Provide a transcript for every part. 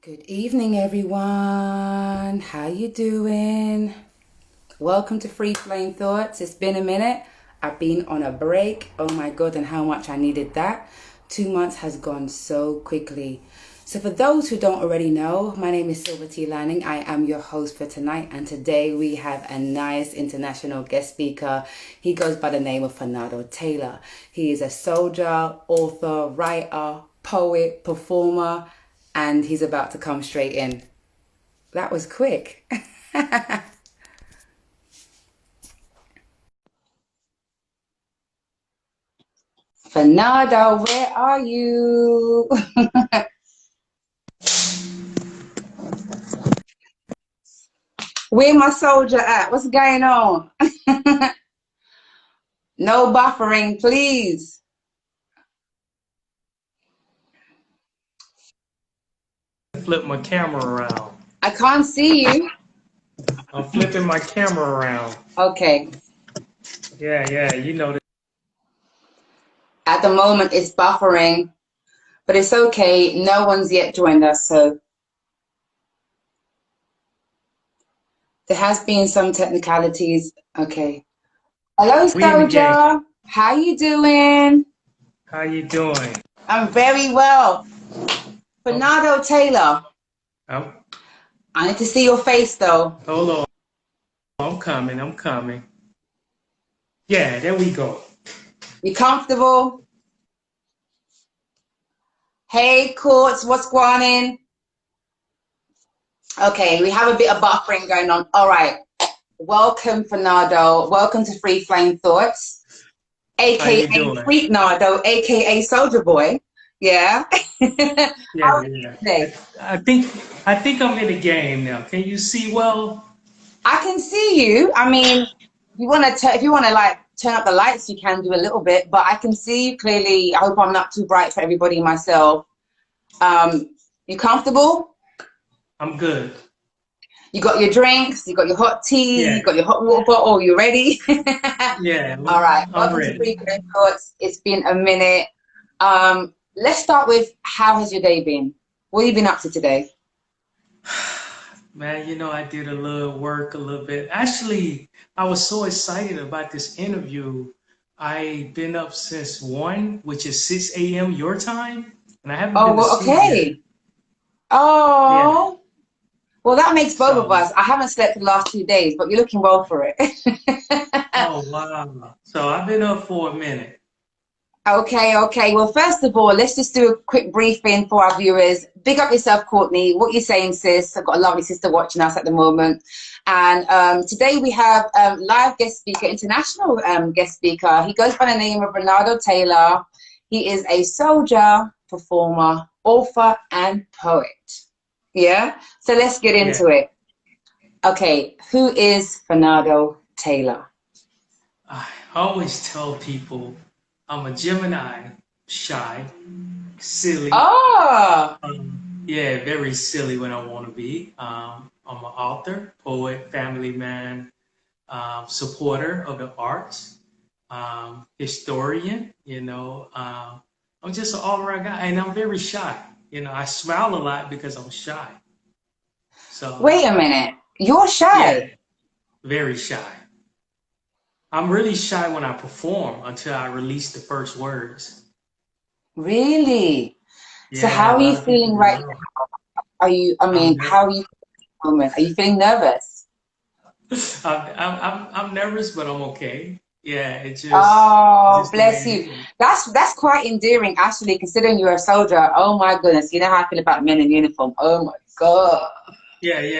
Good evening, everyone. How you doing? Welcome to Free Flame Thoughts. It's been a minute. I've been on a break. Oh my God, and how much I needed that. 2 months has gone so quickly. So for those who don't already know, my name is Silver T. Lanning. I am your host for tonight, and today we have a nice international guest speaker. He goes by the name of Flenardo Taylor. He is a soldier, author, writer, poet, performer, and he's about to come straight in. That was quick. Fernando, where are you? Where my soldier at? What's going on? No buffering, please. Flip my camera around. I can't see you. I'm flipping my camera around. Okay. Yeah, you know that. At the moment, it's buffering, but it's okay. No one's yet joined us, so there has been some technicalities. Okay. Hello, We in the game. soldier. How you doing? How you doing? I'm very well. Oh, Fernando Taylor. oh, I need to see your face, though. hold on. I'm coming. Yeah, there we go. You comfortable? Hey, Courts, what's going on? Okay, we have a bit of buffering going on. All right. Welcome, Fernando. Welcome to Free Flame Thoughts, How aka you doing? Freak Nardo, aka Soldier Boy. Yeah. Yeah, How are you yeah. today? I think I'm in the game now. Can you see well? I can see you. I mean, if you want to like turn up the lights, you can do a little bit, but I can see you clearly. I hope I'm not too bright for everybody myself. You comfortable? I'm good. You got your drinks, you got your hot tea, you Yeah, got your hot water bottle, you ready? yeah. All right, I'm welcome to ready. Free Flame Thoughts. It's been a minute. Let's start with how has your day been? What have you been up to today? Man, I did a little work a little bit. Actually, I was so excited about this interview. I've been up since 1, which is 6 a.m. your time, and I haven't Oh, been to well, sleep yet. okay. Yeah. Oh, well, that makes both of So, us. I haven't slept the last 2 days, but you're looking well for it. oh wow. So I've been up for a minute. Okay, okay. Well, first of all, let's just do a quick briefing for our viewers. Big up yourself, Courtney. What you saying, sis? I've got a lovely sister watching us at the moment. And today we have live guest speaker, international guest speaker. He goes by the name of Bernardo Taylor. He is a soldier, performer, author, and poet. Yeah? So let's get Yeah. into it. Okay, who is Bernardo Taylor? I always tell people I'm a Gemini, shy, silly. Oh, Yeah, very silly when I want to be. I'm an author, poet, family man, supporter of the arts, historian. I'm just an all-around guy, and I'm very shy. I smile a lot because I'm shy. So wait a minute. You're yeah, shy. very shy. I'm really shy when I perform until I release the first words. Really? So Yeah, how a are you lot of people feeling don't right know. now? I'm How are nervous. you feeling at the moment? Are you feeling nervous? I'm nervous, but I'm okay. Yeah, it's Oh, just the way bless it you. is. That's quite endearing, actually, considering you're a soldier. Oh my goodness. You know how I feel about men in uniform. Oh my God. Yeah. You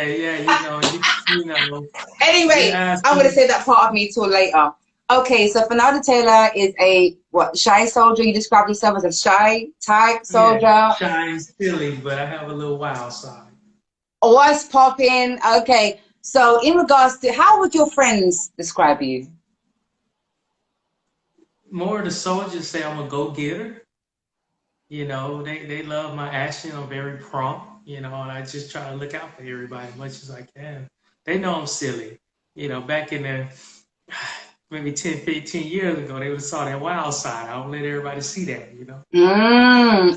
Anyway, asked I'm gonna me. save that part of me till later. Okay, so Fernando Taylor is a what shy soldier. You describe yourself as a shy type Yeah, soldier. shy and silly, but I have a little wild side. What's popping? Okay, so in regards to how would your friends describe you? More of the soldiers say I'm a go-getter. They love my action. I'm very prompt. And I just try to look out for everybody as much as I can. They know I'm silly. Back in the maybe 10, 15 years ago, they would have saw that wild side. I don't let everybody see that.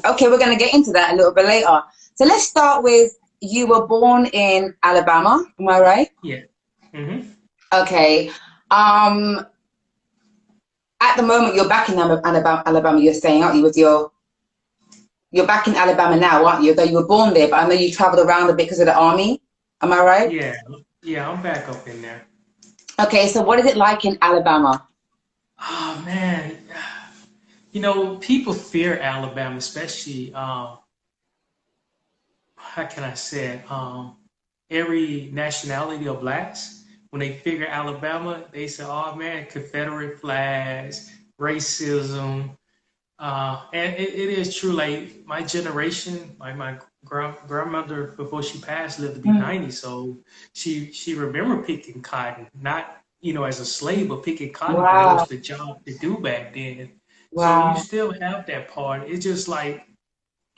Okay, we're gonna get into that a little bit later. So let's start with, you were born in Alabama, am I right? Yeah. Mm-hmm. Okay. Um, at the moment, you're back in Alabama, you're staying, aren't you, with you're back in Alabama now, aren't you? Though you were born there, but I know you traveled around a bit because of the army. Am I right? Yeah. Yeah, I'm back up in there. Okay, so what is it like in Alabama? Oh man. You know, people fear Alabama, especially how can I say it? Every nationality of blacks, when they figure Alabama, they say, "Oh man, Confederate flags, racism." And it is true. Like my generation, like my grandmother before she passed lived to be Mm. 90, so she remembered picking cotton, not as a slave, but picking cotton because it Wow, was the job to do back then. So you wow. still have that part. It's just like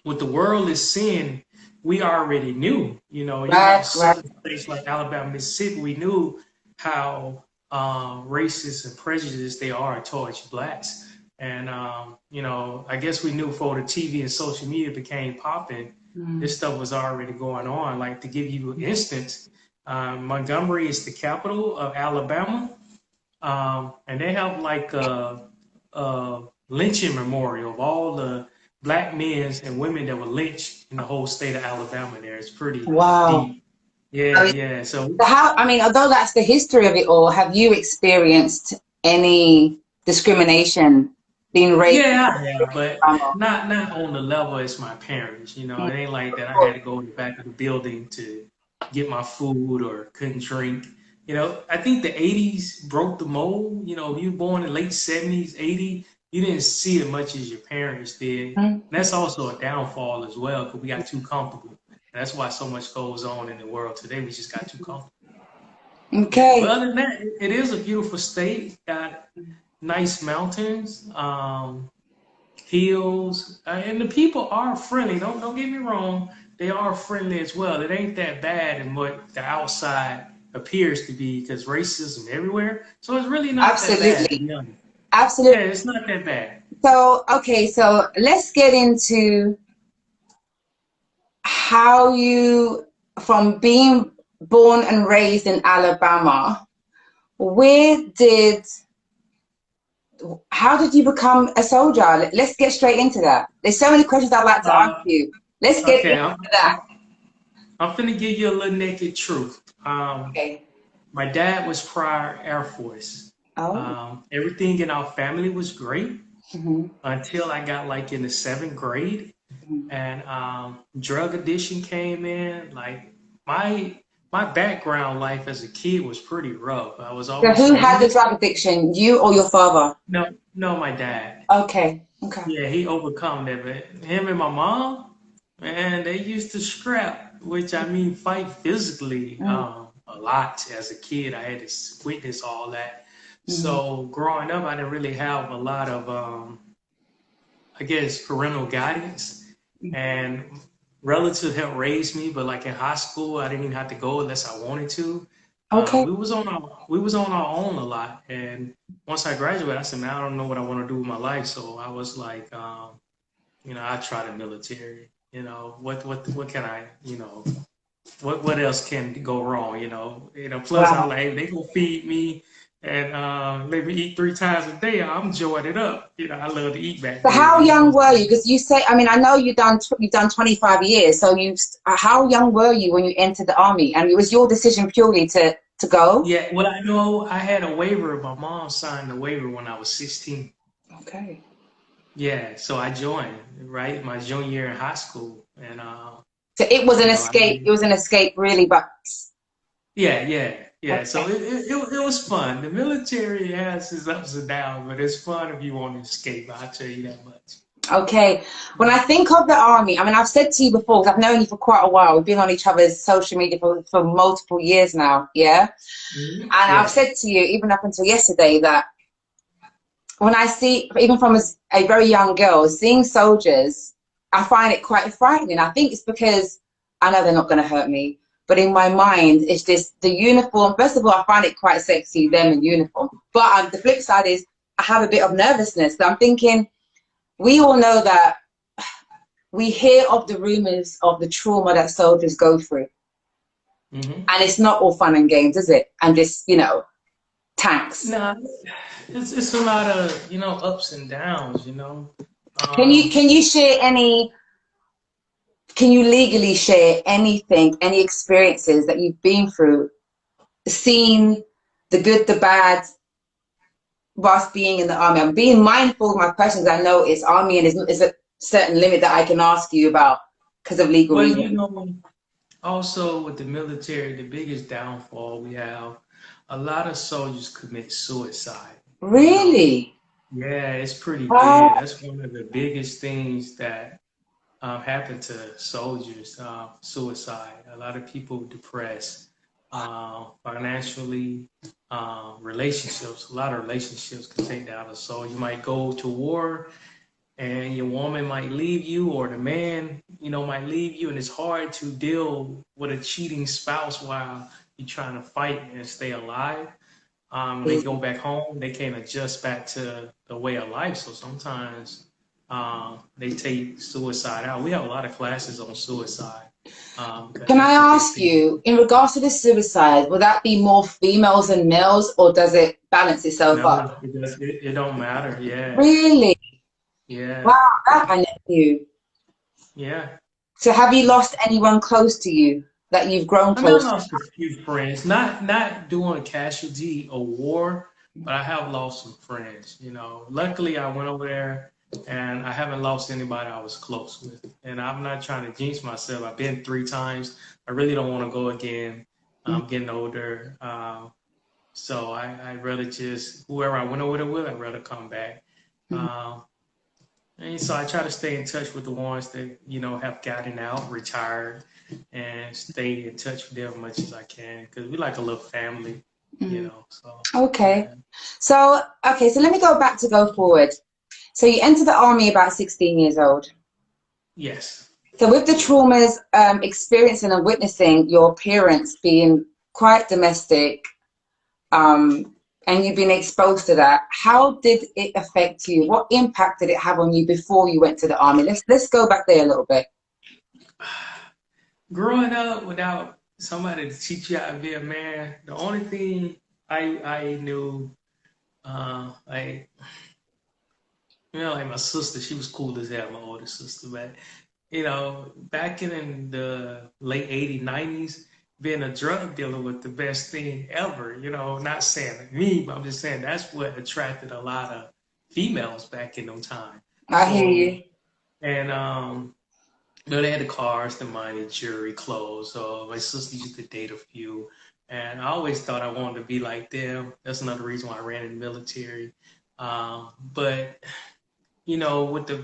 what the world is seeing, we already knew. You have Right, right. southern states like Alabama, Mississippi. We knew how racist and prejudiced they are towards blacks. And I guess we knew before the TV and social media became popping, Mm. this stuff was already going on. Like to give you an instance, Montgomery is the capital of Alabama, and they have like a lynching memorial of all the black men and women that were lynched in the whole state of Alabama. There, it's pretty Wow. deep. Yeah, yeah. So So how, I mean, although that's the history of it all, have you experienced any discrimination being raised? yeah, but not on the level as my parents. It ain't like that. I had to go in the back of the building to get my food or couldn't drink. I think the '80s broke the mold. If you were born in late '70s, '80, you didn't see it much as your parents did. And that's also a downfall as well because we got too comfortable. And that's why so much goes on in the world today. We just got too comfortable. Yeah, but Okay. other than that, it is a beautiful state. Got nice mountains. Hills, and the people are friendly. Don't get me wrong; they are friendly as well. It ain't that bad in what the outside appears to be because racism everywhere. So it's really not that bad to Absolutely. be honest. Yeah, Absolutely. it's not that bad. So, okay, so let's get into how you, from being born and raised in Alabama, where did, how did you become a soldier? Let's get straight into that. There's so many questions I'd like to ask Uh, you. Let's get okay, into I'm, that. I'm I'm finna give you a little naked truth. Okay. My dad was prior Air Force. Oh. Everything in our family was great Hmm. until I got like in the seventh grade. And drug addiction came in. Like my my background life as a kid was pretty rough. I was So always who had the homeless. drug addiction, you or your father? No, no, my dad. Okay. Okay. Yeah, he overcome that. But him and my mom, man, they used to scrap, which I mean fight physically Mm. a lot. As a kid, I had to witness all that. Mm. So growing up, I didn't really have a lot of I guess parental guidance, and relatives helped raise me. But like in high school, I didn't even have to go unless I wanted to. Okay. We was on our own a lot, and once I graduated, I said, "Man, I don't know what I want to do with my life." So I was like, I tried the military. What can I, what else can go wrong? Plus I Wow. was like, hey, they gonna feed me and let me eat 3 times a day. I'm enjoying it up. I love to eat back So then. how young were you? Because you say, I mean, I know you've done 25 years. So how young were you when you entered the army? And it was your decision purely to go? Yeah, well, I know I had a waiver. My mom signed the waiver when I was 16. Okay. Yeah, so I joined, right, my junior year in high school. And, So it was an I escape. It mean, was an escape, really. But yeah. So okay. it was fun. The military has its ups and downs, but it's fun if you want to escape. I'll tell you that much. Okay. When I think of the army, I mean, I've said to you before, 'cause I've known you for quite a while. We've been on each other's social media for multiple years now. Yeah. Mhm. And I've Yeah. said to you, even up until yesterday, that when I see, even from a very young girl, seeing soldiers, I find it quite frightening. I think it's because I know they're not going to hurt me, but in my mind, it's just the uniform. First of all, I find it quite sexy, them in uniform. But the flip side is I have a bit of nervousness. So I'm thinking, we all know that we hear of the rumors of the trauma that soldiers go through. Mm-hmm. And it's not all fun and games, is it? And just, tanks. No, it's a lot of, ups and downs, Can you share any, can you legally share anything, any experiences that you've been through, seen the good, the bad, whilst being in the army? I'm being mindful of my questions. I know it's army and there's a certain limit that I can ask you about because of legal well, reasons. also with the military, the biggest downfall we have, a lot of soldiers commit suicide, you know. Really? Yeah, it's pretty Uh, bad. That's one of the biggest things that happen to soldiers, suicide. A lot of people depressed, financially, relationships. A lot of relationships can take down a soul. You might go to war and your woman might leave you, or the man, might leave you, and it's hard to deal with a cheating spouse while you're trying to fight and stay alive. They go back home, they can't adjust back to the way of life. So sometimes they take suicide out. We have a lot of classes on suicide because can I that's a big ask thing. you, in regards to the suicide, will that be more females than males, or does it balance itself No, up? it don't matter. Yeah, Really? yeah, Wow, that I never knew. yeah. So have you lost anyone close to you that you've grown I mean, I close to? lost a few friends, not doing a casualty or war, but I have lost some friends. Luckily I went over there and I haven't lost anybody I was close with. And I'm not trying to jinx myself. I've been 3 times. I really don't want to go again. I'm getting older, so I rather just whoever I went over there with, I'd rather come back. Um, and so I try to stay in touch with the ones that, have gotten out, retired, and stay in touch with them as much as I can because we like a little family. So, Okay. yeah. So let me go forward. So you entered the army about 16 years old. Yes. So with the traumas, experiencing and witnessing your parents being quite domestic, and you've been exposed to that, how did it affect you? What impact did it have on you before you went to the army? Let's go back there a little bit. Growing up without somebody to teach you how to be a man, the only thing I knew, like, like my sister, she was cool as hell, my older sister, but back in the late 80s, 90s, being a drug dealer was the best thing ever. Not saying me, but I'm just saying that's what attracted a lot of females back in them time. I hear So, you. and they had the cars, the money, jewelry, clothes. So my sister used to date a few, and I always thought I wanted to be like them. That's another reason why I ran in the military. But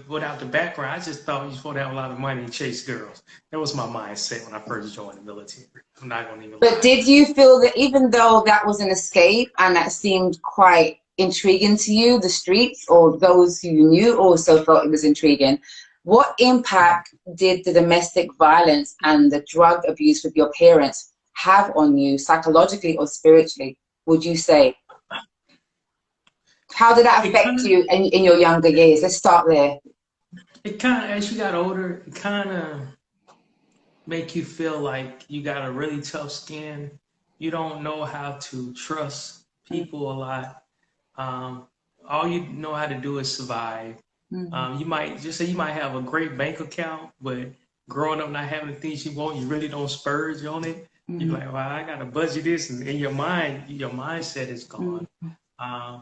without the background, I just thought you're supposed to have a lot of money and chase girls. That was my mindset when I first joined the military. I'm not gonna even But lie. did you feel that even though that was an escape and that seemed quite intriguing to you, the streets or those who you knew also felt it was intriguing? What impact did the domestic violence and the drug abuse with your parents have on you psychologically or spiritually, would you say? How did that It affect kind you in your younger years? Let's start there. as you got older, it kind of make you feel like you got a really tough skin. You don't know how to trust people a lot. Um, all you know how to do is survive. Mm-hmm. You might just say you might have a great bank account, but growing up not having the things you want, you really don't splurge on it. You're Mm-hmm. like, well, I gotta budget this, and in your mind, your mindset is gone. Uh,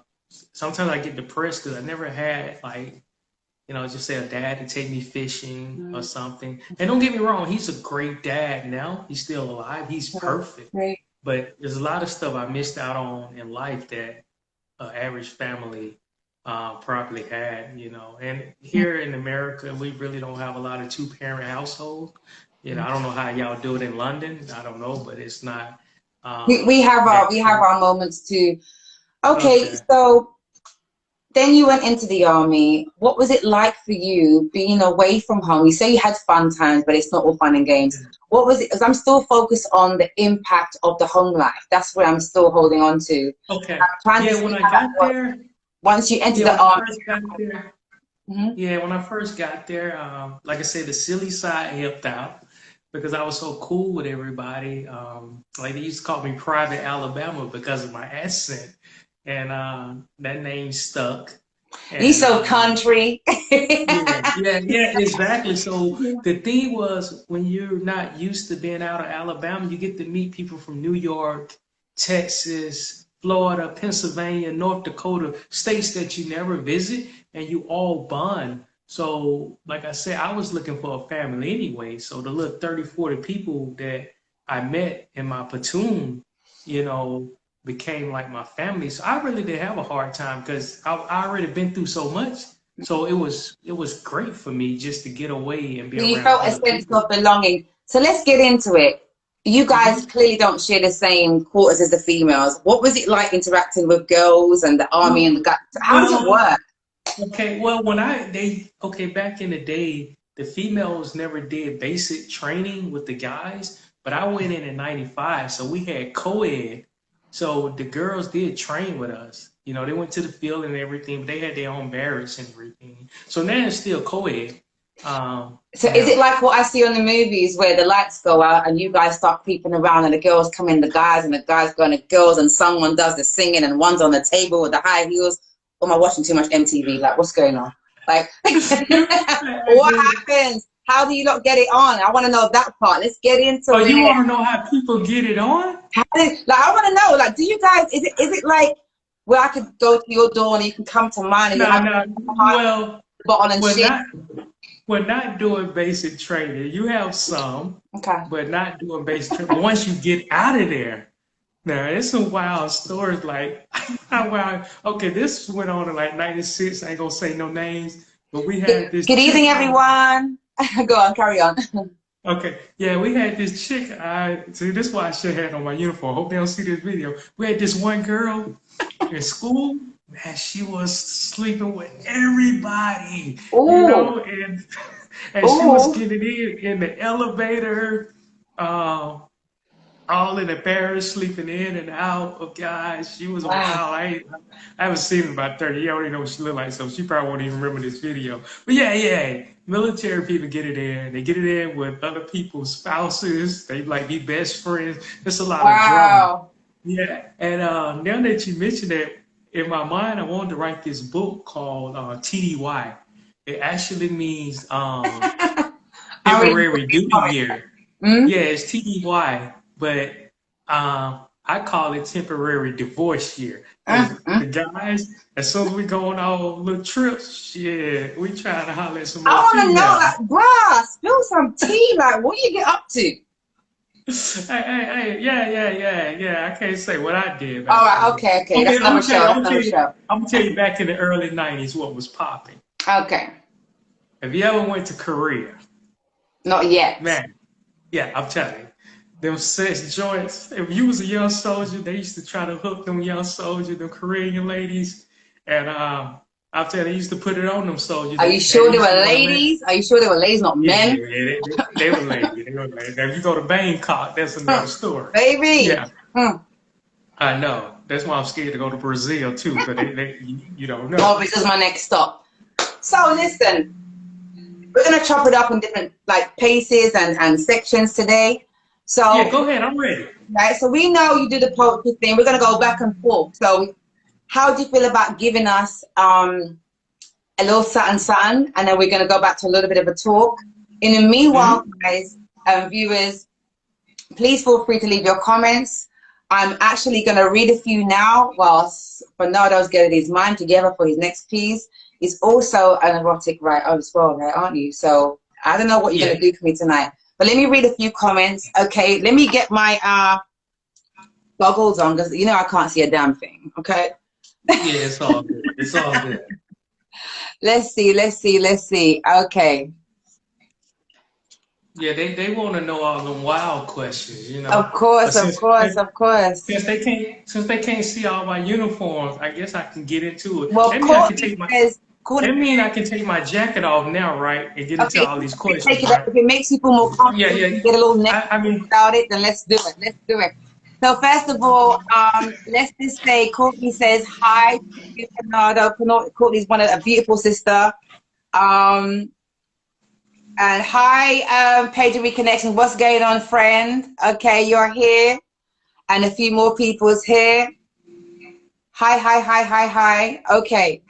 Sometimes I get depressed because I never had like, just say a dad to take me fishing or Mm-hmm. something. And don't get me wrong, he's a great dad now. He's still alive. He's perfect. Right. But there's a lot of stuff I missed out on in life that average family probably had. And here in America, we really don't have a lot of two-parent households. I don't know how y'all do it in London. I don't know, but it's not We have our that we have true. our moments too. Okay, Okay. so then you went into the army. What was it like for you being away from home? You say you had fun times, but it's not all fun and games. What was it? Because I'm still focused on the impact of the home life. That's where I'm still holding on to. Okay. I'm trying to Yeah, see when I how that got was there, once you enter yeah, the when I army. first got there, Yeah, when I first got there, like I said, the silly side helped out because I was so cool with everybody. Like they used to call me Private Alabama because of my accent, and that name stuck. You And so country. yeah, exactly. So the thing was, when you're not used to being out of Alabama, you get to meet people from New York, Texas, Florida, Pennsylvania, North Dakota, states that you never visit, and you all bond. So, like I said, I was looking for a family anyway. So the little 30, 40 people that I met in my platoon, you know, became like my family. So I really didn't have a hard time because I already been through so much. So it was great for me just to get away and be So you around felt a other sense people. of belonging. So let's get into it. You guys Hmm. clearly don't share the same quarters as the females. What was it like interacting with girls and the army and the guys? How does it Well, work? okay, well, back in the day, the females never did basic training with the guys, but I went in 95, so we had co-ed. So the girls did train with us. You know, they went to the field and everything, but they had their own barracks and everything. So now it's still co-ed. So is it Now, like what I see on the movies where the lights go out and you guys start creeping around and the girls come in, the guys, and the guys go in the girls, and someone does the singing and one's on the table with the high heels? Or am I watching too much MTV? Like, what's going on? Like, what happens? How do you not get it on? I want to know that part. Let's get into oh, you it. want to know how people get it on? Like, I want to know, like, do you guys, is it like where I could go to your door and you can come to mine and you No, have no. a hot Well, bottle and we're shit? not. We're not doing basic training. You have some, Okay. but not doing basic training. Once you get out of there, now it's some wild stories. Like, wow, okay, this went on in like '96. I ain't gonna say no names, but we had this Good chick. evening, everyone. Go on, carry on. Okay, yeah, we had this chick. I see. This is why I should have had on my uniform. Hope they don't see this video. We had this one girl in school. Man, she was sleeping with everybody, Ooh, and she was ooh, getting in the elevator, uh, all in the barracks, sleeping in and out of guys. She was wow. wild. I haven't seen her in about 30 years. I don't even know what she looked like, so she probably won't even remember this video. But yeah, military people get it in. They get it in with other people's spouses. They like be best friends. There's a lot of drama. Wow. Yeah, and now that you mentioned that, in my mind, I wanted to write this book called TDY. It actually means I'm ready for temporary it. duty year. Mm? Yeah, it's TDY, but I call it temporary divorce year because the Mm. guys, as soon as we go on our little trips, shit, we trying to holler at some I more want to know, females. like, bruh, spill some tea. Like, what do you get up to? Hey, yeah. I can't say what I did All back right, then. okay, okay. Okay, That's another show. That's another show. I'm gonna tell you back in the early '90s what was popping. Okay. If you ever went to Korea, Not yet. man, yeah, I'm telling you, them sex joints. If you was a young soldier, they used to try to hook them young soldiers, them Korean ladies, and I'm telling you, they used to put it on them soldiers. Are you They sure they used to were want to let. ladies? Are you sure they were ladies, not Yeah, men? they were ladies. They were ladies. Now, if you go to Bangkok, that's another story. Baby. Yeah, Hmm. I know. That's why I'm scared to go to Brazil too, because you don't know. Oh, this is my next stop. So listen, we're gonna chop it up in different like paces and sections today. Yeah, So go ahead. I'm ready. right, so we know you do the poetry thing. We're gonna go back and forth. So how do you feel about giving us a little something, and then we're gonna go back to a little bit of a talk. In the meanwhile, Hmm. guys, viewers, please feel free to leave your comments. I'm actually going to read a few now whilst Flenardo's getting his mind together for his next piece. He's also an erotic writer as well, right, aren't you? So I don't know what you're Yeah. going to do for me tonight, but let me read a few comments. Okay, let me get my goggles on because, I can't see a damn thing, okay? Yeah, it's all good. It's all good. Let's see. Okay. Yeah, they want to know all them wild questions, Of But course, of course, of course. since they can't see all my uniforms, I guess I can get into it. Well, Courtney That mean I says, can take my jacket off now, right, and get into okay, all these take questions, it up. right? If it makes you feel more Yeah, comfortable, yeah. you get a little neck I mean, about it, then let's do it. Let's do it. So first of all, let's just say Courtney says hi to Fernando. Courtney's a beautiful sister. Um, and hi, Page Reconnection. What's going on, friend? Okay, you're here, and a few more people's here. Hi, hi, hi, hi, hi. Okay,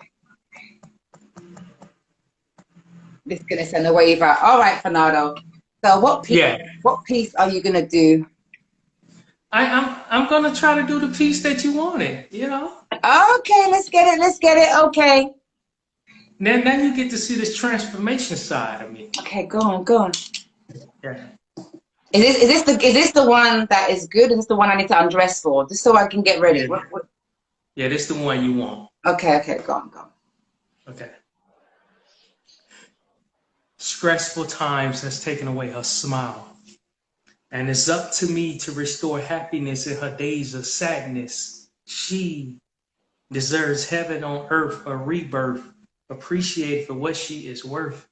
just gonna send a wave out. All right, Fernando. So, Yeah. what piece are you gonna do? I'm gonna try to do the piece that you wanted, you know. Okay, let's get it. Let's get it. Okay. Now you get to see this transformation side of me. Okay, go on, go on. Yeah. Is this the one that is good? Is this the one I need to undress for? Just so I can get ready. Yeah. Yeah, this the one you want. Okay, go on, go on. Okay. Stressful times has taken away her smile. And it's up to me to restore happiness in her days of sadness. She deserves heaven on earth, a rebirth, appreciated for what she is worth.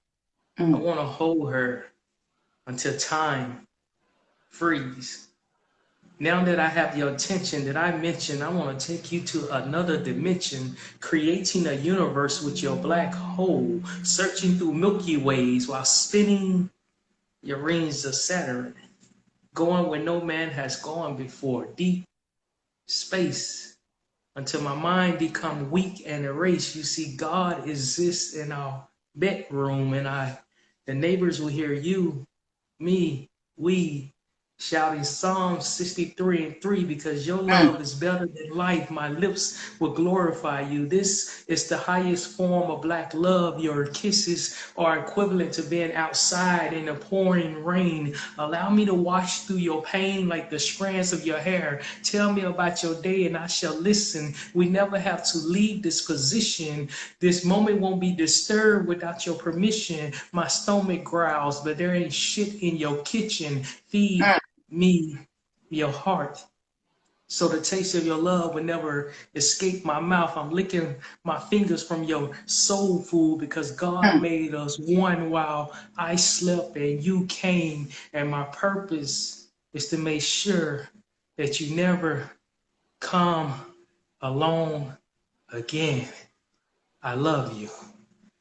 I want to hold her until time freeze. Now that I have your attention that I mentioned, I want to take you to another dimension, creating a universe with your black hole, searching through Milky Ways while spinning your rings of Saturn, going where no man has gone before, deep space, until my mind become weak and erased. You see, God exists in our bedroom, and the neighbors will hear you, me, we, shouting Psalm 63:3, because your love is better than life. My lips will glorify you. This is the highest form of black love. Your kisses are equivalent to being outside in the pouring rain. Allow me to wash through your pain like the strands of your hair. Tell me about your day and I shall listen. We never have to leave this position. This moment won't be disturbed without your permission. My stomach growls, but there ain't shit in your kitchen. Feed me your heart, so the taste of your love will never escape my mouth. I'm licking my fingers from your soul food, because God made us one while I slept and you came. And my purpose is to make sure that you never come alone again. I love you.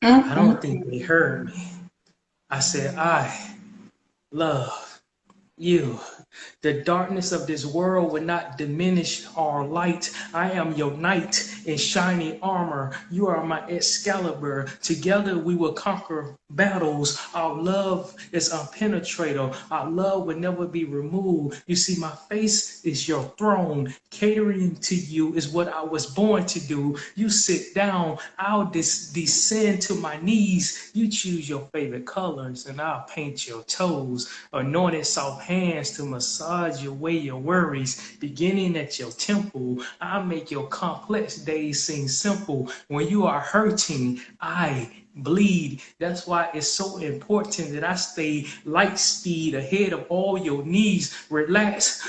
I don't think they heard me. I said, I love you. The darkness of this world will not diminish our light. I am your knight in shining armor. You are my Excalibur. Together we will conquer battles. Our love is unpenetrable. Our love will never be removed. You see, my face is your throne. Catering to you is what I was born to do. You sit down, I'll descend to my knees. You choose your favorite colors and I'll paint your toes. Anointed soft hands to massage away your worries, beginning at your temple. I make your complex days seem simple. When you are hurting, I bleed. That's why it's so important that I stay light speed ahead of all your needs. Relax,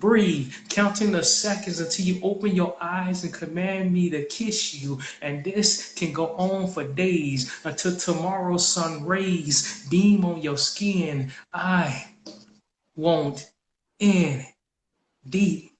breathe, counting the seconds until you open your eyes and command me to kiss you. And this can go on for days until tomorrow's sun rays beam on your skin. I won't end deep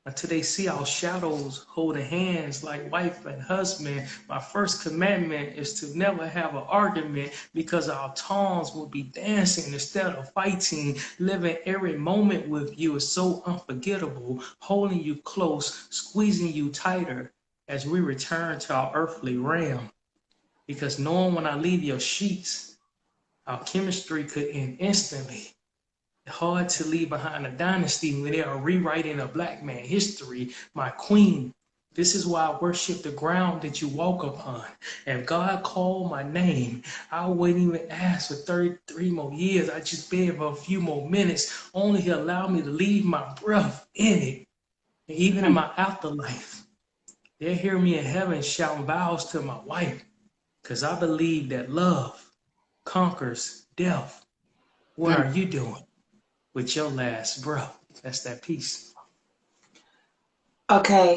until they see our shadows holding hands like wife and husband. My first commandment is to never have an argument, because our tongues will be dancing instead of fighting. Living every moment with you is so unforgettable, holding you close, squeezing you tighter as we return to our earthly realm. Because knowing when I leave your sheets, our chemistry could end instantly. Hard to leave behind a dynasty when they are rewriting a black man history. My queen, this is why I worship the ground that you walk upon. And if God called my name, I wouldn't even ask for 33 more years. I just beg for a few more minutes. Only He allowed me to leave my breath in it. And even in my afterlife, they'll hear me in heaven shouting vows to my wife, because I believe that love conquers death. What are you doing with your last breath? That's that piece. Okay,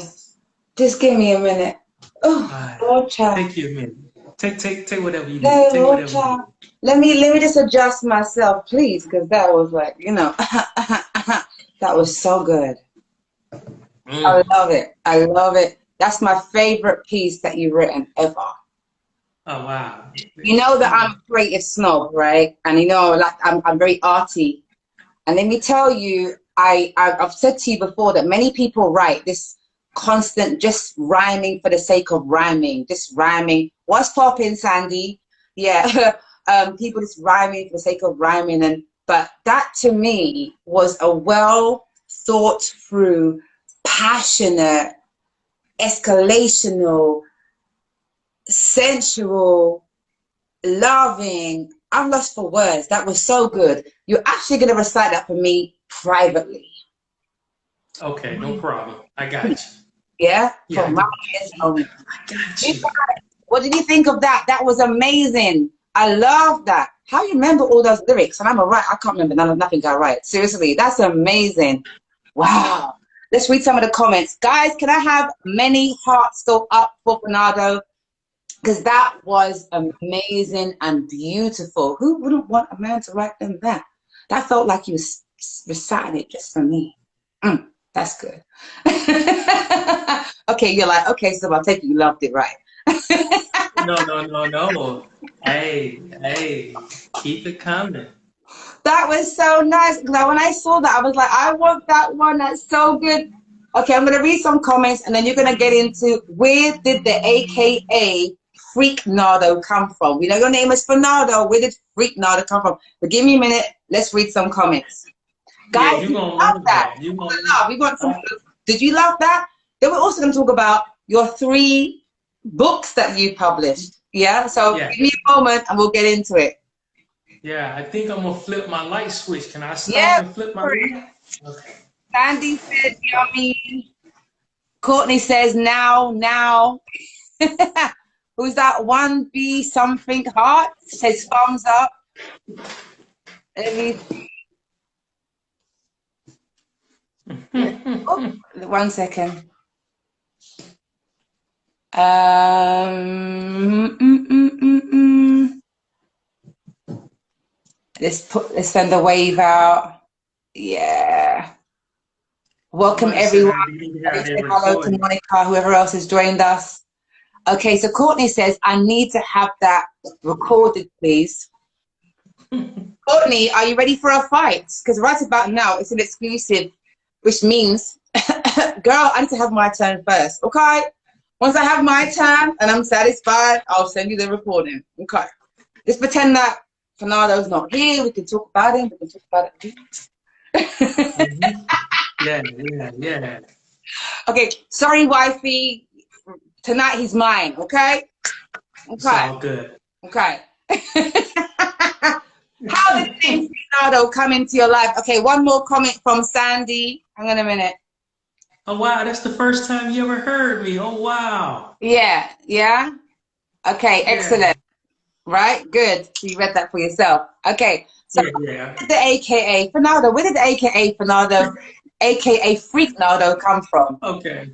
just give me a minute. All Oh, right. Lord child. Take you a minute. Take whatever you need. Hey, Take Lord whatever you child. need. Let me just adjust myself, please, because that was like, that was so good. I Mm. love it. I love it. That's my favorite piece that you've written ever. Oh wow. You know that I'm a creative snob, right? And you know, like I'm very arty. And let me tell you, I've said to you before that many people write this constant just rhyming for the sake of rhyming, just rhyming. What's popping, Sandy? Yeah, people just rhyming for the sake of rhyming, and but that to me was a well thought through, passionate, escalational, sensual, loving. I'm lost for words. That was so good. You're actually going to recite that for me privately. Okay, no problem. I got you. Yeah? Yeah, From my ears only. I got you. What did you think of that? That was amazing. I love that. How you remember all those lyrics? And I'm a right. I can't remember nothing I write. Seriously, that's amazing. Wow. Let's read some of the comments. Guys, can I have many hearts go up for Flenardo? Because that was amazing and beautiful. Who wouldn't want a man to write them that? That felt like you was reciting it just for me. That's good. Okay, you're like, okay, so I'll take it you loved it, right? No, no, no, no. Hey, keep it coming. That was so nice. Because when I saw that, I was like, I want that one. That's so good. Okay, I'm going to read some comments and then you're going to get into where did the AKA Freak Nardo come from? We know your name is Fernando. Where did Freak Nardo come from? But give me a minute. Let's read some comments. Yeah, Guys, you're did you gonna love love that? that. You're gonna We want some. love Did you love that? Then we're also going to talk about your 3 books that you published. Yeah, so Yeah, give me a moment and we'll get into it. yeah. I think I'm gonna flip my light switch. Can I stop Yeah, and flip my for it. light? Okay. Sandy says yummy. Courtney says now. Who's that? 1B something heart says thumbs up. Let me oh, 1 second. Um, mm, mm, mm, mm. Let's send the wave out. Yeah. All Welcome right, everyone. Sandy, you need to Say have that hello to recording. Monica, whoever else has joined us. Okay, so Courtney says, I need to have that recorded, please. Courtney, are you ready for a fight? Because right about now, it's an exclusive, which means, girl, I need to have my turn first, okay? Once I have my turn and I'm satisfied, I'll send you the recording, okay? Just pretend that Fernando's not here. We can talk about him. We can talk about it. Mhm. Yeah. Okay, sorry, wifey. Tonight he's mine, okay? It's Okay, all good. okay. How did James Fernando come into your life? Okay, one more comment from Sandy. Hang on a minute. Oh wow, that's the first time you ever heard me. Oh wow. Yeah. Okay, Yeah. excellent. Right, good. So you read that for yourself. Okay, so Yeah. where did the AKA Fernando, where did the AKA Fernando, AKA Freak Nardo come from? Okay.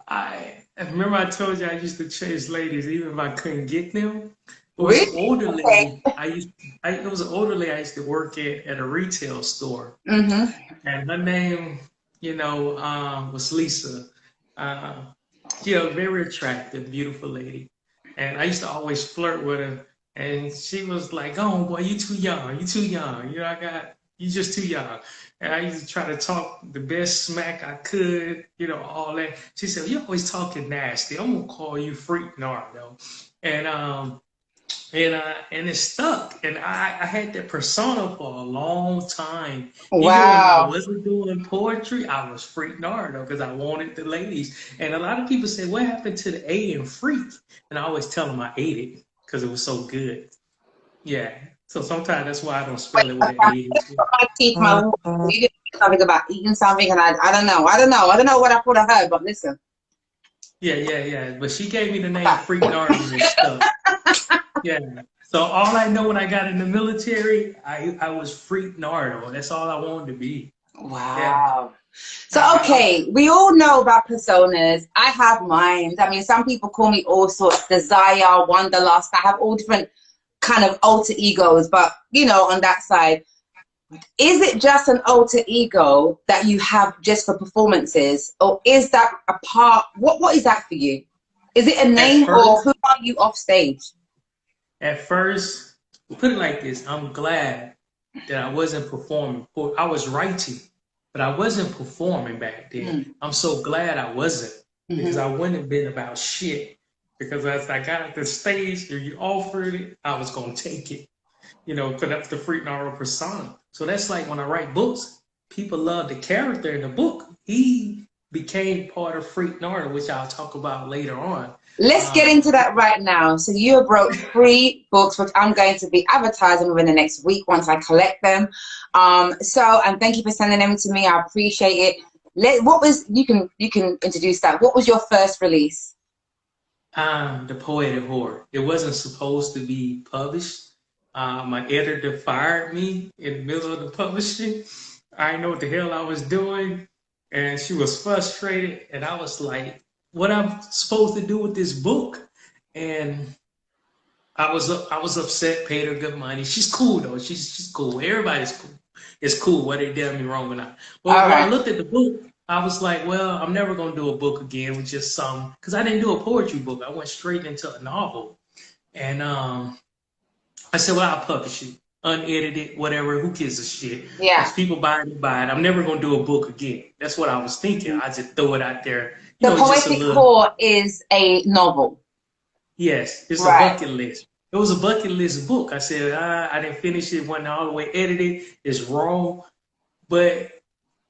I remember I told you I used to chase ladies even if I couldn't get them. It was an Really? older Okay. lady. It was an older lady I used to work at a retail store, Mm-hmm. and her name, was Lisa. Uh, she a very attractive, beautiful lady, and I used to always flirt with her. And she was like, "Oh boy, you too young. You too young. You just too young." And I used to try to talk the best smack I could, all that. She said, "You're always talking nasty. I'm gonna call you Freak Nardo." And and it stuck. And I had that persona for a long time. Even when I Wow. wasn't doing poetry, I was Freak Nardo because I wanted the ladies. And a lot of people say, "What happened to the A in freak?" And I always tell them I ate it because it was so good. Yeah. So sometimes that's why I don't spell it with an A. My teeth, you did something about eating something, and I don't know. I don't know what I put on her, but listen. Yeah. But she gave me the name Freak Nardo and it stuck. Yeah. So all I know when I got in the military, I was Freak Nardo. That's all I wanted to be. Yeah. Wow. So, okay, we all know about personas. I have mine. I mean, some people call me all sorts, desire, wanderlust. I have all different kind of alter egos, but, on that side, is it just an alter ego that you have just for performances, or is that a part? What is that for you? Is it a At name, or first, who are you off stage? At first, put it like this: I'm glad that I wasn't performing. I was writing, but I wasn't performing back then. Mm. I'm so glad I wasn't because Mm-hmm. I wouldn't have been about shit. Because as I got at the stage or you offered it, I was gonna take it. You know, because that's the Flenardo persona. So that's like when I write books, people love the character in the book. He became part of Flenardo, which I'll talk about later on. Let's get Um, into that right now. So you wrote 3 books, which I'm going to be advertising within the next week once I collect them. And thank you for sending them to me. I appreciate it. What was you can introduce that. What was your first release? I'm the poet of horror. It wasn't supposed to be published. My editor fired me in the middle of the publishing. I didn't know what the hell I was doing, and she was frustrated. And I was like, "What I'm supposed to do with this book?" And I was upset. Paid her good money. She's cool though. She's cool. Everybody's cool. It's cool whether they did me wrong or not. But All when I right. looked at the book, I was like, well, I'm never gonna do a book again with just some because I didn't do a poetry book. I went straight into a novel. And I said, well, I'll publish it. Unedited, whatever, who gives a shit? Yeah. If people buy it, buy it. I'm never gonna do a book again. That's what I was thinking. I just throw it out there, The just a Poetic little. Core is a novel. Yes, it's a Right. bucket list. It was a bucket list book. I said, I didn't finish it, wasn't all the way edited. It's raw. But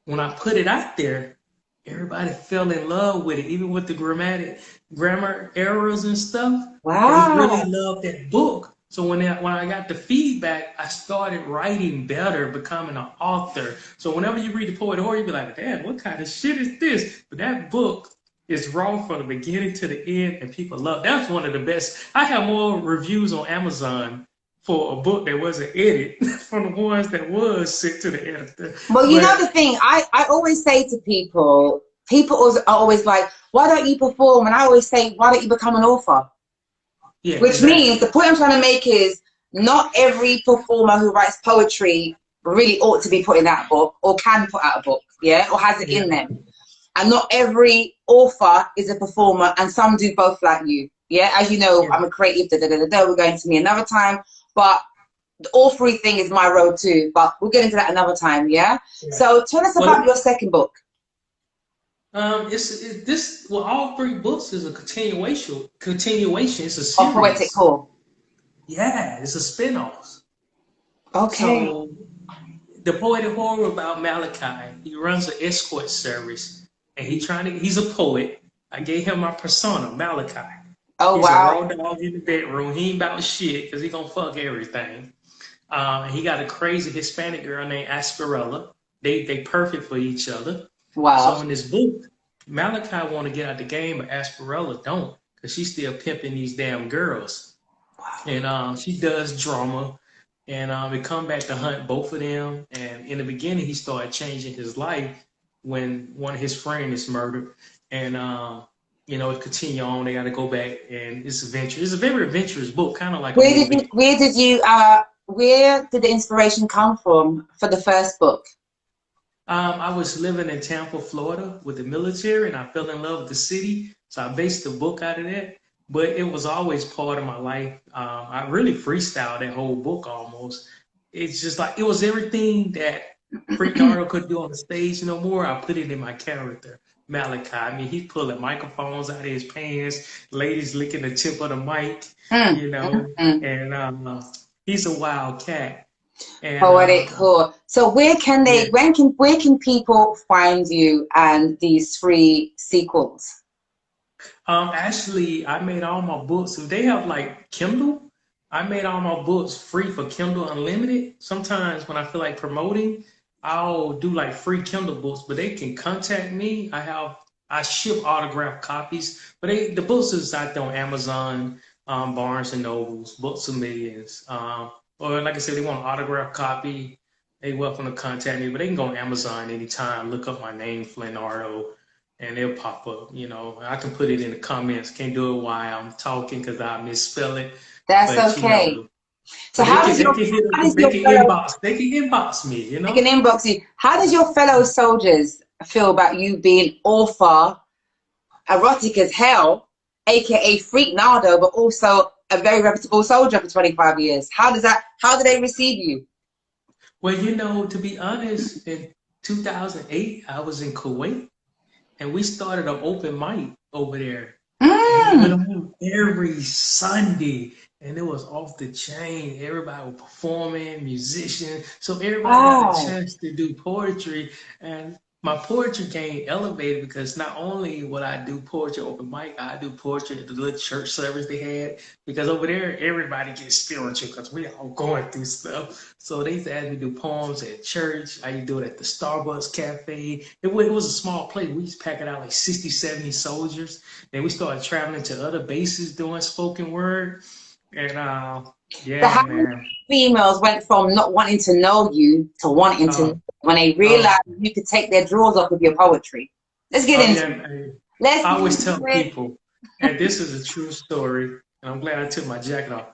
when I put it out there, everybody fell in love with it, even with the grammar errors and stuff. They really Wow. loved that book. So when I got the feedback, I started writing better, becoming an author. So whenever you read the Poet Horror, you be like, "Damn, what kind of shit is this?" But that book is raw from the beginning to the end, and people love. That's one of the best. I have more reviews on Amazon for a book that wasn't edited from the ones that was sent to the editor. Well, you know But the thing, I always say to people are always like, why don't you perform? And I always say, why don't you become an author? yeah, Which exactly. means the point I'm trying to make is not every performer who writes poetry really ought to be putting out a book or can put out a book, yeah, or has it Yeah, in them. And not every author is a performer, and some do both like you. Yeah, as you know, yeah, I'm a creative, we're going to me another time. But the all 3 thing is my road too. But we'll get into that another time, yeah? yeah. So tell us about Well, your second book. it's this. Well, all 3 books is a continuation. Continuation. It's a Of Poetic series. Core. Yeah, it's a spinoff. Okay. So the poetic horror about Malachi. He runs an escort service, and he's a poet. I gave him my persona, Malachi. Oh, He's a wow. raw dog in the bedroom. He ain't about shit because he gonna fuck everything. He got a crazy Hispanic girl named Asperella. They perfect for each other. So Wow. in this book, Malachi want to get out the game, but Asperella don't because she's still pimping these damn girls. And she does drama, and it come back to hunt both of them. And in the beginning, he started changing his life when one of his friends is murdered, and it continue on. They got to go back, and it's adventure. It's a very adventurous book, kind of like a movie. Where did the inspiration come from for the first book? I was living in Tampa, Florida, with the military, and I fell in love with the city. So I based the book out of that. But it was always part of my life. I really freestyled that whole book almost. It's just like it was everything that Frenardo could do on the stage no more. I put it in my character, Malachi. I mean, he's pulling microphones out of his pants, ladies licking the tip of the mic, Mm, you mm, know, mm. and he's a wild cat. And Poetic Core. So yeah. where can people find you and these 3 sequels? Actually, I made all my books. If they have like Kindle, I made all my books free for Kindle Unlimited. Sometimes when I feel like promoting, I'll do like free Kindle books, but they can contact me. I ship autographed copies, but the books is out there on Amazon, Barnes and Nobles, Books of Millions. Or like I said, they want an autographed copy. They welcome to contact me, but they can go on Amazon anytime, look up my name, Flenardo, and they'll pop up. I can put it in the comments. Can't do it while I'm talking because I misspell it. That's But okay. So but how does they your can fellow inbox me. they can inbox you? How does your fellow soldiers feel about you being author, erotic as hell, aka Freak Nardo, but also a very reputable soldier for 25 years. How do they receive you? Well, you know, to be honest, in 2008, I was in Kuwait and we started an open mic over there. And it went Mm. on every Sunday, and it was off the chain. Everybody was performing, musicians, so everybody got a Wow. chance to do poetry. And my poetry game elevated because not only would I do poetry open mic, I do poetry at the little church service they had. Because over there, everybody gets spiritual because we all going through stuff. So they used to ask me to do poems at church. I used to do it at the Starbucks cafe. It was a small place. We used to pack it out like 60, 70 soldiers. Then we started traveling to other bases doing spoken word. And So yeah, how many man. females went from not wanting to know you to wanting to Uh, know when they uh, realized you could take their drawers off with your poetry? Let's get oh into yeah. it. Let's I get always into tell it. people, and this is a true story, and I'm glad I took my jacket off.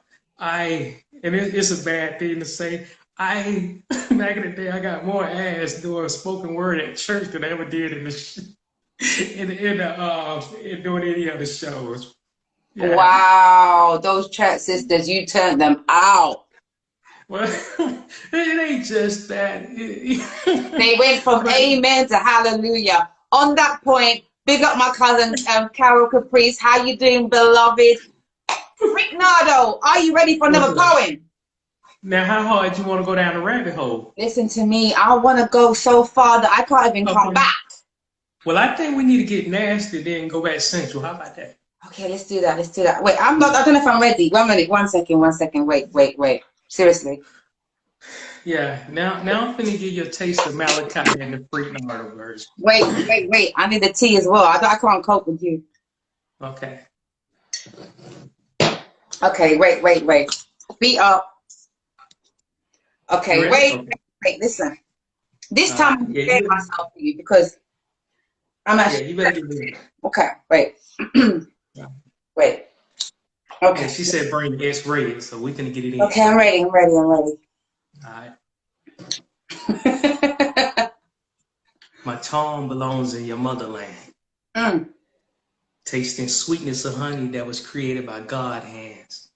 It's a bad thing to say. Back in the day, I got more ass doing spoken word at church than I ever did in doing any other shows. Yeah. Wow, those church sisters, you turned them out. Well, it ain't just that. They went from But amen to hallelujah. On that point, big up my cousin Carol Caprice. How you doing, beloved? Flenardo, are you ready for what's another up? poem? Now, how hard you want to go down the rabbit hole? Listen to me. I want to go so far that I can't even come Okay. back. Well, I think we need to get nasty, then go back central. How about that? Okay, let's do that. Let's do that. Wait, I'm not. I don't know if I'm ready. 1 minute. 1 second. 1 second. Wait. Seriously. Yeah. Now I'm finna give you a taste of Malachi and the Freak Nardo version. Wait. I need the tea as well. I can't cope with you. Okay. Okay, wait. Feet up. You Okay, ready? Okay. wait. Listen. This All time right. I'm Yeah. prepared myself for you because I'm Yeah. actually You better get ready. okay. Wait. Yeah. Wait. Yeah, Okay. she said bring S rated, so we finna get it in. Okay, I'm ready. All right. My tongue belongs in your motherland, Mm. tasting sweetness of honey that was created by God hands,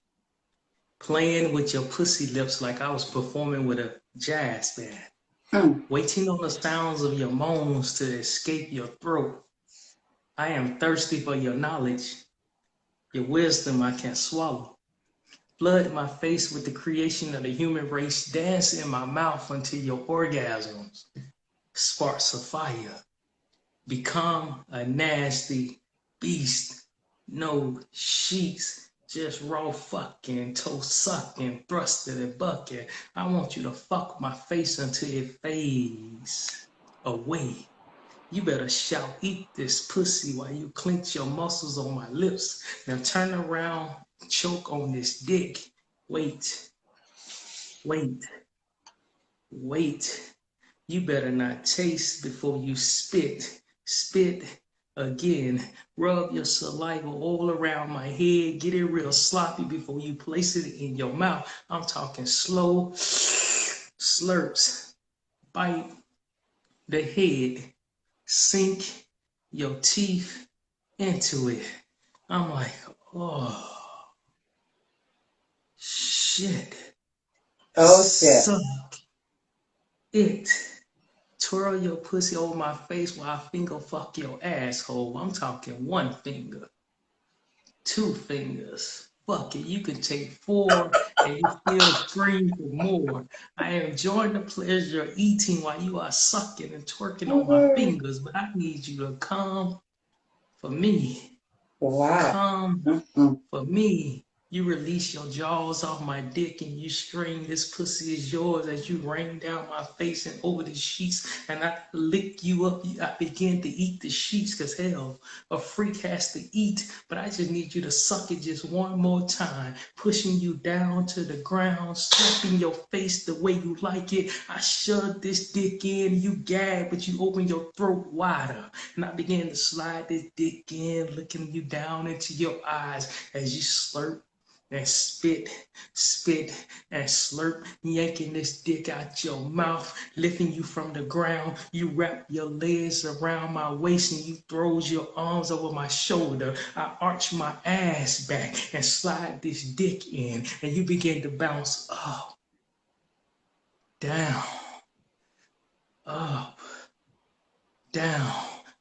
playing with your pussy lips like I was performing with a jazz band. Mm. Waiting on the sounds of your moans to escape your throat. I am thirsty for your knowledge, your wisdom I can't swallow. Flood my face with the creation of the human race. Dance in my mouth until your orgasms sparks of fire. Become a nasty beast. No sheets, just raw fucking, toe sucking, thrusting and bucking. I want you to fuck my face until it fades away. You better shout, eat this pussy while you clench your muscles on my lips. Now turn around, choke on this dick. Wait, wait, wait. You better not taste before you spit. Spit again. Rub your saliva all around my head. Get it real sloppy before you place it in your mouth. I'm talking slow slurps. Bite the head. Sink your teeth into it. I'm like, oh, shit. Oh shit. Suck it. Twirl your pussy over my face while I finger fuck your asshole. I'm talking one finger, two fingers. Fuck it, you can take four and you still scream for more. I am enjoying the pleasure of eating while you are sucking and twerking on my fingers, but I need you to come for me. Wow. Come Mm-mm. for me. You release your jaws off my dick and you scream, this pussy is yours as you rain down my face and over the sheets. And I lick you up. I begin to eat the sheets because hell, a freak has to eat. But I just need you to suck it just one more time, pushing you down to the ground, slapping your face the way you like it. I shove this dick in, you gag, but you open your throat wider. And I began to slide this dick in, looking you down into your eyes as you slurp and spit, spit, and slurp, yanking this dick out your mouth, lifting you from the ground. You wrap your legs around my waist and you throws your arms over my shoulder. I arch my ass back and slide this dick in, and you begin to bounce up, down, up, down,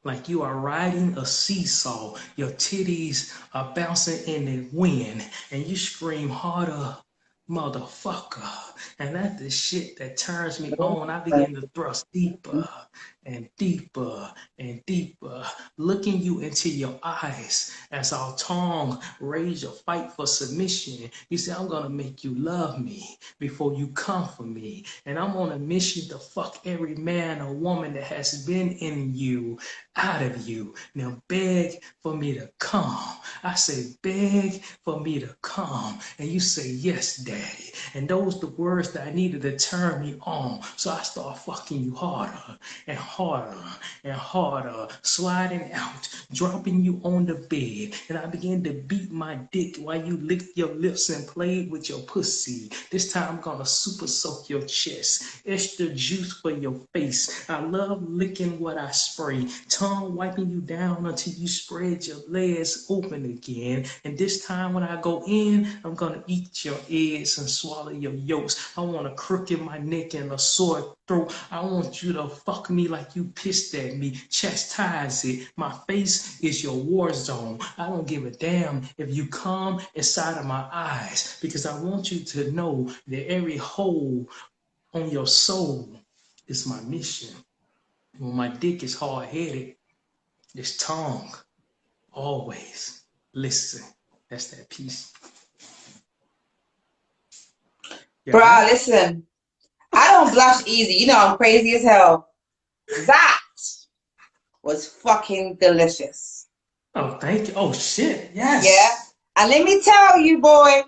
like you are riding a seesaw. Your titties are bouncing in the wind, and you scream harder, motherfucker. And that's the shit that turns me on. I begin to thrust deeper and deeper and deeper, looking you into your eyes as our tongue rage a fight for submission. You say, I'm gonna make you love me before you come for me. And I'm on a mission to fuck every man or woman that has been in you out of you. Now beg for me to come. I say, beg for me to come. And you say, yes, daddy. And those the words that I needed to turn me on. So I start fucking you harder and harder and harder, sliding out, dropping you on the bed. And I began to beat my dick while you licked your lips and played with your pussy. This time I'm gonna super soak your chest, extra juice for your face. I love licking what I spray, tongue wiping you down until you spread your legs open again. And this time when I go in, I'm gonna eat your eggs and swallow your yolks. I want a crook in my neck and a sore throat. I want you to fuck me like you pissed at me. Chastise it. My face is your war zone. I don't give a damn if you come inside of my eyes, because I want you to know that every hole on your soul is my mission. When my dick is hard-headed, this tongue always listen. That's that piece. Yeah. Bruh, listen. I don't blush easy. You know I'm crazy as hell. That was fucking delicious. Oh, thank you. Oh, shit. Yes. Yeah. And let me tell you, boy,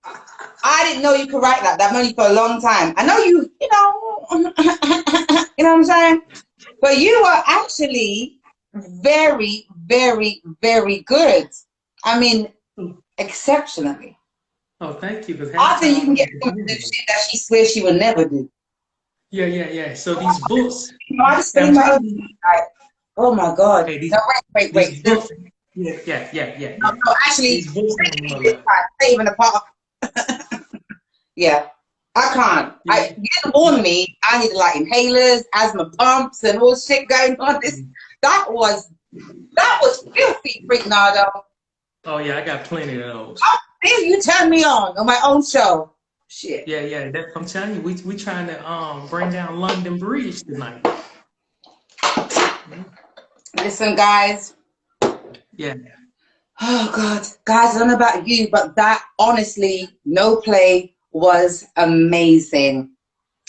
I didn't know you could write like that. I've known you for a long time. I know you, you know what I'm saying? But you were actually very, very, very good. I mean, exceptionally. Oh, thank you. I think you can get some of the shit that she swears she will never do. Yeah. So these books. I just feeling my own. Oh my God. Hey, No, wait. These books. Yeah. No, actually, these books saving the part. Yeah, I can't. Yeah. You didn't warn me. I needed like inhalers, asthma pumps, and all shit going on. That was filthy, Flenardo. Oh yeah, I got plenty of those. You turned me on my own show. Shit. Yeah. I'm telling you, we trying to bring down London Bridge tonight. Listen, guys. Yeah. Oh God, guys, I don't know about you, but that honestly, no play was amazing.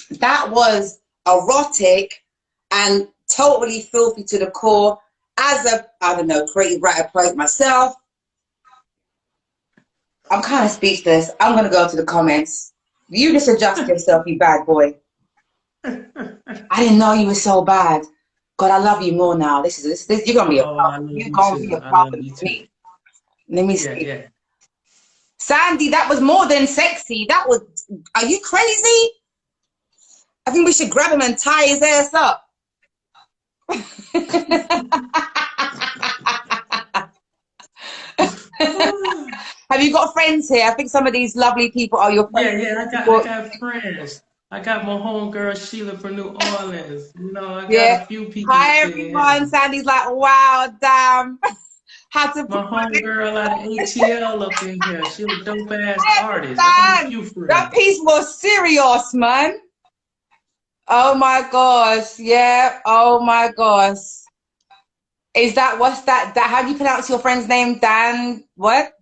That was erotic and totally filthy to the core. As a, I don't know, creative writer poet myself, I'm kind of speechless. I'm gonna go to the comments. You just adjust yourself, you bad boy. I didn't know you were so bad. God, I love you more now. This you're gonna be a problem. You're gonna be a problem to me. Let me see. Yeah. Sandy, that was more than sexy. That was, are you crazy? I think we should grab him and tie his ass up. Have you got friends here? I think some of these lovely people are your friends. Yeah, I got friends. I got my homegirl Sheila from New Orleans. You know, I got a few people. Hi everyone. Sandy's like, wow, damn. My homegirl out of ATL up in here. She a dope ass artist. I got a few friends. That piece was serious, man. Oh my gosh. Yeah. Oh my gosh. Is that, what's that? How do you pronounce your friend's name? Dan, what?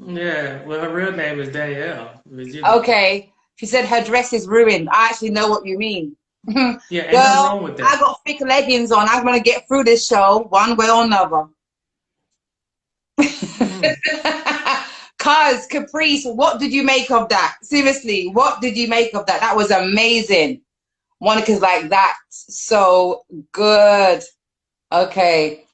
Yeah, well, her real name is Danielle. Okay. She said her dress is ruined. I actually know what you mean. Yeah, ain't nothing wrong with that. I got thick leggings on. I'm going to get through this show one way or another. Cuz, Caprice, what did you make of that? Seriously, what did you make of that? That was amazing. Monica's like, that's so good. Okay.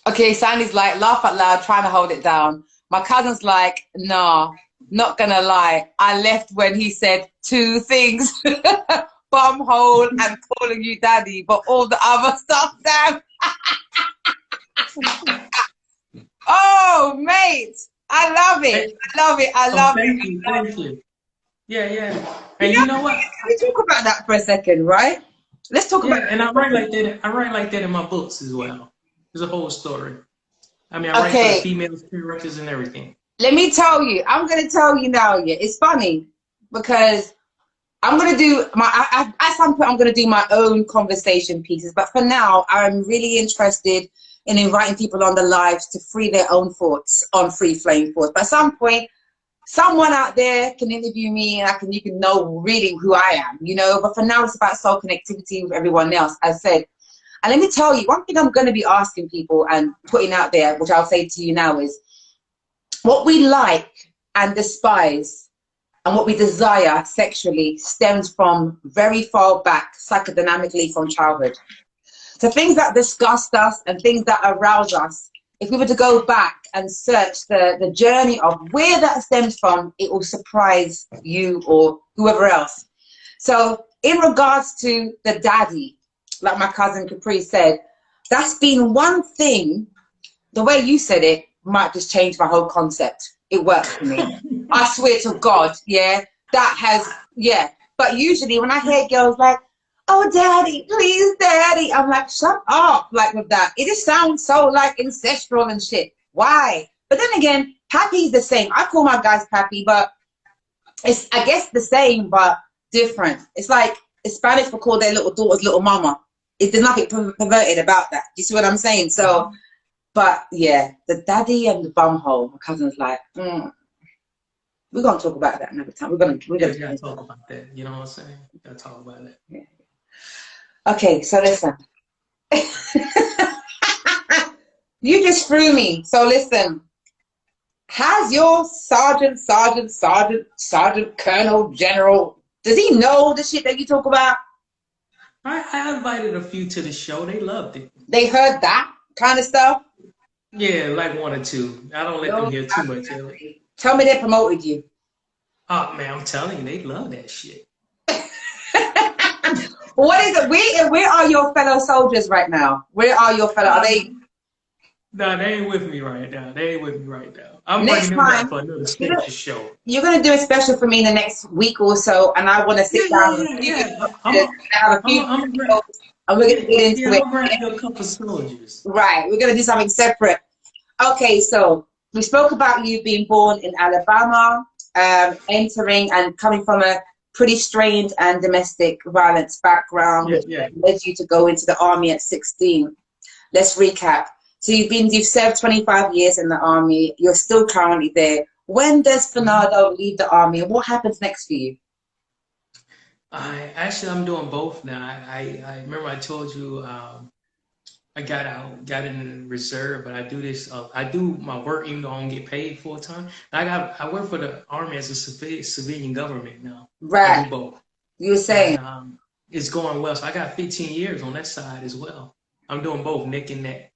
Okay, Sandy's like, laugh out loud, trying to hold it down. My cousin's like, nah, not gonna lie. I left when he said two things. Bumhole and calling you daddy, but all the other stuff, damn. Oh, mate, I love it. I love it. I love thank it. you, thank you. Yeah, yeah. You And know, you know what? we talk about that for a second, right? Let's talk about Yeah, and I write like that. I write like that in my books as well. There's a whole story. I mean, I write for the okay, female characters and everything. let me tell you. I'm going to tell you now, yeah. It's funny because I'm going to do at some point, I'm going to do my own conversation pieces. But for now, I'm really interested in inviting people on the lives to free their own thoughts on Free Flame Thoughts. But at some point, someone out there can interview me and you can know really who I am, you know. But for now, it's about soul connectivity with everyone else, as I said. And let me tell you, one thing I'm going to be asking people and putting out there, which I'll say to you now, is what we like and despise and what we desire sexually stems from very far back psychodynamically from childhood. So things that disgust us and things that arouse us, if we were to go back and search the journey of where that stems from, it will surprise you or whoever else. So in regards to the daddy, like my cousin Capri said, that's been one thing. The way you said it might just change my whole concept. It works for me. I swear to God, yeah, that has, yeah. But usually when I hear girls like, oh, daddy, please, daddy, I'm like, shut up, like with that. It just sounds so like ancestral and shit. Why? But then again, pappy's the same. I call my guys pappy, but it's, I guess, the same, but different. It's like Hispanics will call their little daughters little mama. There's nothing perverted about that. You see what I'm saying? So, but yeah, the daddy and the bumhole. My cousin's like, we're gonna talk about that another time. We're gonna Talk about that. You know what I'm saying? We gotta talk about it. Yeah. Okay, so listen. You just threw me. So listen. Has your sergeant, colonel, general, does he know the shit that you talk about? I invited a few to the show. They loved it. They heard that kind of stuff? Yeah, like one or two. I don't let them hear too much of it. Tell me they promoted you. Oh man, I'm telling you, they love that shit. What is it? Where are your fellow soldiers right now? Where are your fellow? Are they? No, they ain't with me right now. They ain't with me right now. I'm Next bringing them time, back for another special show. You're gonna do a special for me in the next week or so, and I want to sit down and have a few and we're gonna get into it. I'm gonna grab you a couple soldiers. Right, we're gonna do something separate. Okay, so we spoke about you being born in Alabama, entering and coming from a pretty strained and domestic violence background, which led you to go into the army at 16. Let's recap. So you've served 25 years in the army. You're still currently there. When does Flenardo leave the army, and what happens next for you? I'm doing both now. I remember I told you I got in reserve, but I do this. I do my work even though I don't get paid full time. I work for the army as a civilian government now. Right. I do both. You were saying it's going well. So I got 15 years on that side as well. I'm doing both, neck and neck.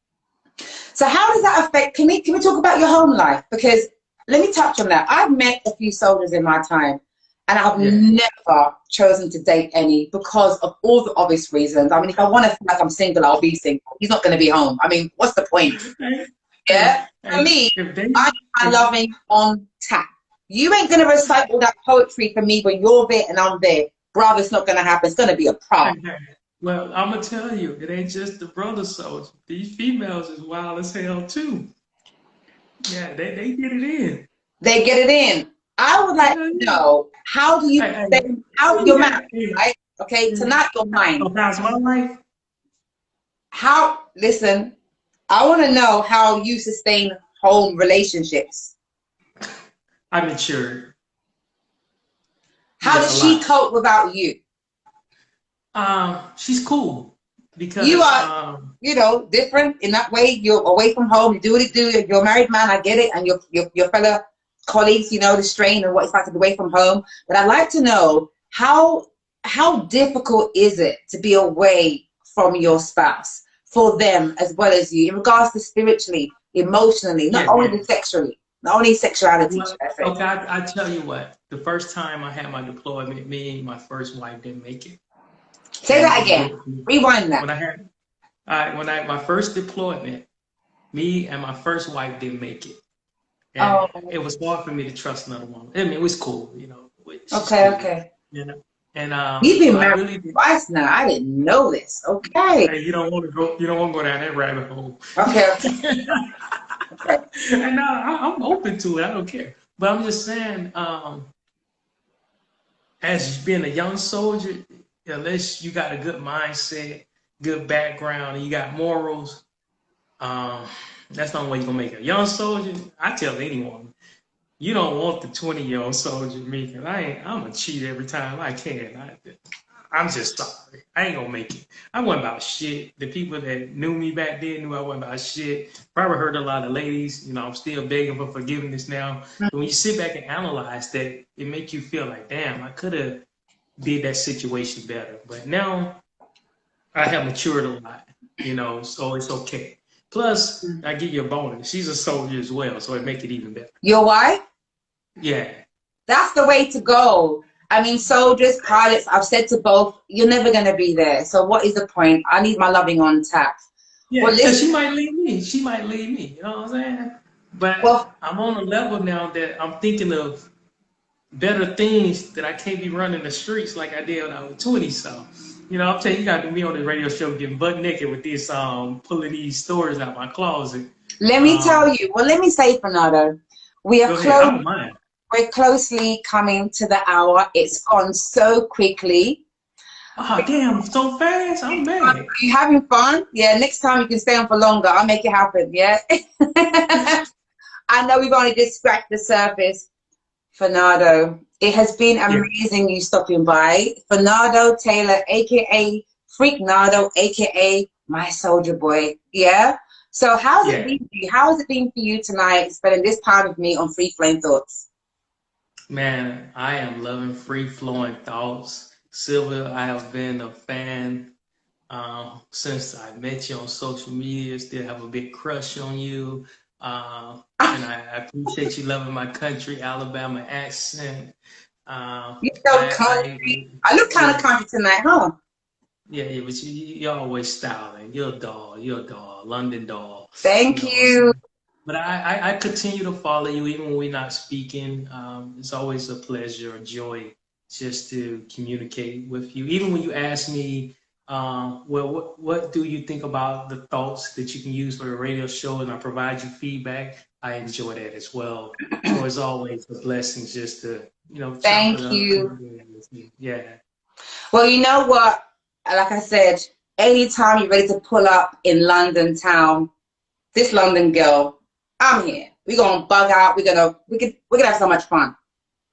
So how does that affect? Can we talk about your home life? Because let me touch on that. I've met a few soldiers in my time, and I've never chosen to date any because of all the obvious reasons. I mean, if I want to feel like I'm single, I'll be single. He's not going to be home. I mean, what's the point? Yeah. For me, I'm loving on tap. You ain't going to recite all that poetry for me, but you're there and I'm there. Brother, it's not going to happen. It's going to be a problem. Well, I'm going to tell you, it ain't just the brother soldiers. These females is wild as hell, too. Yeah, they get it in. They get it in. I would like to know, how do you, how you're married, right? Okay, tonight you're mine. Oh, that's my life? Listen, I want to know how you sustain home relationships. I'm mature. How does she cope without you? She's cool because you are, different in that way. You're away from home. You do what you do. You're a married man. I get it, and your fellow colleagues, the strain and what it's like to be away from home. But I'd like to know how difficult is it to be away from your spouse for them as well as you, in regards to spiritually, emotionally, not only sexually. Not only sexuality, Well, should I say. okay, I tell you what. The first time I had my deployment, me and my first wife didn't make it, Say and that it again. broke me. Rewind that. When I had, my first deployment, me and my first wife didn't make it, and Oh, it was hard for me to trust another woman. I mean, it was cool, you know, she's okay, cool, okay. you know, and You've so been I married really did. twice now. I didn't know this. Okay. Hey, you don't want to go down that rabbit hole. Okay, okay, okay. And I'm open to it. I don't care. But I'm just saying, as being a young soldier, unless you got a good mindset, good background, and you got morals, um, that's not the way you're gonna make it. A young soldier, I tell anyone, you don't want the 20-year-old soldier me, because I'm gonna cheat every time I can. I'm just sorry. I ain't gonna make it. I wasn't about shit. The people that knew me back then knew I wasn't about shit. Probably hurt a lot of ladies. You know, I'm still begging for forgiveness now. But when you sit back and analyze that, it makes you feel like, damn, I could have did that situation better. But now I have matured a lot, you know, so it's okay. Plus, I give you a bonus. She's a soldier as well, so it makes it even better. Your wife? Yeah. That's the way to go. I mean, soldiers, pilots, I've said to both, you're never going to be there. So what is the point? I need my loving on tap. Yeah, Well, because listen, she might leave me. She might leave me. You know what I'm saying? But well, I'm on a level now that I'm thinking of better things that I can't be running the streets like I did when I was 20. So, you know, I'm telling you, you got me on the radio show getting butt naked with this, pulling these stories out my closet. let me tell Um, you. Well, let me say, Fernando, we are Go ahead. I close. don't mind. We're closely coming to the hour. It's gone so quickly. Oh, damn, so fast. I'm mad. Are you having fun? Yeah, next time you can stay on for longer. I'll make it happen. Yeah. I know we've only just scratched the surface, Fernando. It has been Yeah, amazing you stopping by. Fernando Taylor, aka Freak Nardo, aka My Soldier Boy. Yeah. So how's it yeah. been for you? How has it been for you tonight, spending this time with me on Free Flame Thoughts? Man, I am loving free flowing thoughts. Silver, I have been a fan since I met you on social media. Still have a big crush on you. And I appreciate you loving my country, Alabama accent. You're so country. I look kind of Yeah, country tonight, huh? yeah, but you're always styling. You're a doll, London doll. You Thank know what I'm you. saying? But I continue to follow you even when we're not speaking. It's always a pleasure, a joy just to communicate with you. Even when you ask me, well, what do you think about the thoughts that you can use for the radio show, and I provide you feedback, I enjoy that as well. So it's always a blessing just to, you know, chop it Thank up. you. Yeah. Well, you know what? Like I said, anytime you're ready to pull up in London town, this London girl, I'm here. We're gonna bug out. We're gonna have so much fun.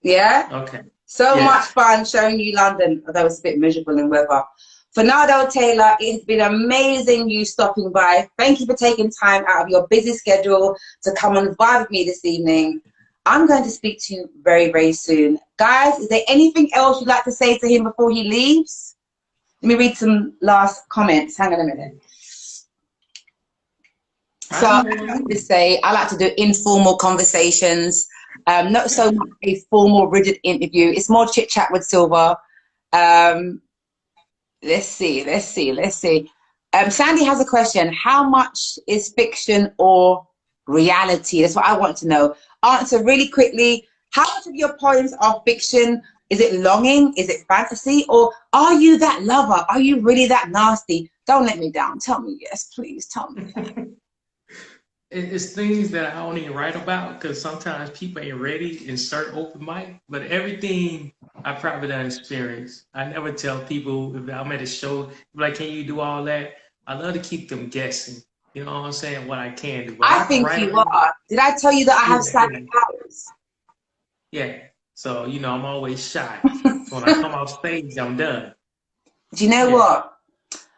Yeah? Okay. So Yeah. much fun showing you London, although it's a bit miserable in weather. Fernando Taylor, it has been amazing you stopping by. Thank you for taking time out of your busy schedule to come and vibe with me this evening. I'm going to speak to you very, very soon. Guys, is there anything else you'd like to say to him before he leaves? Let me read some last comments. Hang on a minute. So I like to say I like to do informal conversations, not so much a formal, rigid interview. It's more chit chat with Silver. Um, let's see. Sandy has a question. How much is fiction or reality? That's what I want to know. Answer really quickly. How much of your poems are fiction? Is it longing? Is it fantasy? Or are you that lover? Are you really that nasty? Don't let me down. Tell me yes, please. Tell me. It's things that I don't even write about because sometimes people ain't ready and start open mic. But everything I probably done experience. I never tell people if I'm at a show, like, can you do all that? I love to keep them guessing. You know what I'm saying? What I can do. But I I can think write you about it. are. Did I tell you that I have Yeah, psychic yeah. powers? Yeah. So, you know, I'm always shy. So when I come off stage, I'm done. Do you know Yeah. what?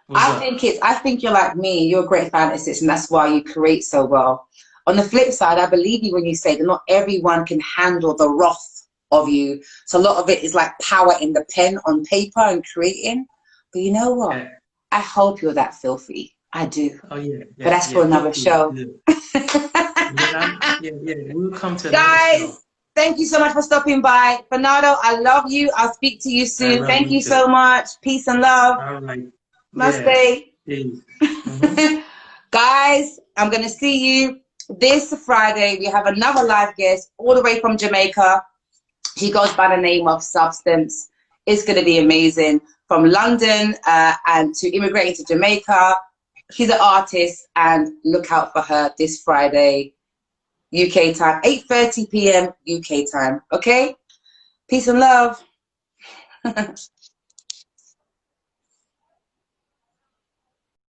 What's up? I think you're like me. You're a great fantasist, and that's why you create so well. On the flip side, I believe you when you say that not everyone can handle the wrath of you. So a lot of it is like power in the pen on paper and creating. But you know what? Yeah. I hope you're that filthy. I do. Oh, yeah. But Yeah. that's for Yeah. another Filthy is show. good. We'll come to another show. Guys, thank you so much for stopping by. Flenardo, I love you. I'll speak to you I soon. love Thank you you so too. much. Peace and love. All right. Yeah. Namaste. Peace. Mm-hmm. Guys, I'm going to see you this Friday. We have another live guest all the way from Jamaica. He goes by the name of Substance. It's going to be amazing. From London and to immigrating to Jamaica. She's an artist, and look out for her this Friday, UK time, 8:30 p.m. UK time. Okay? Peace and love.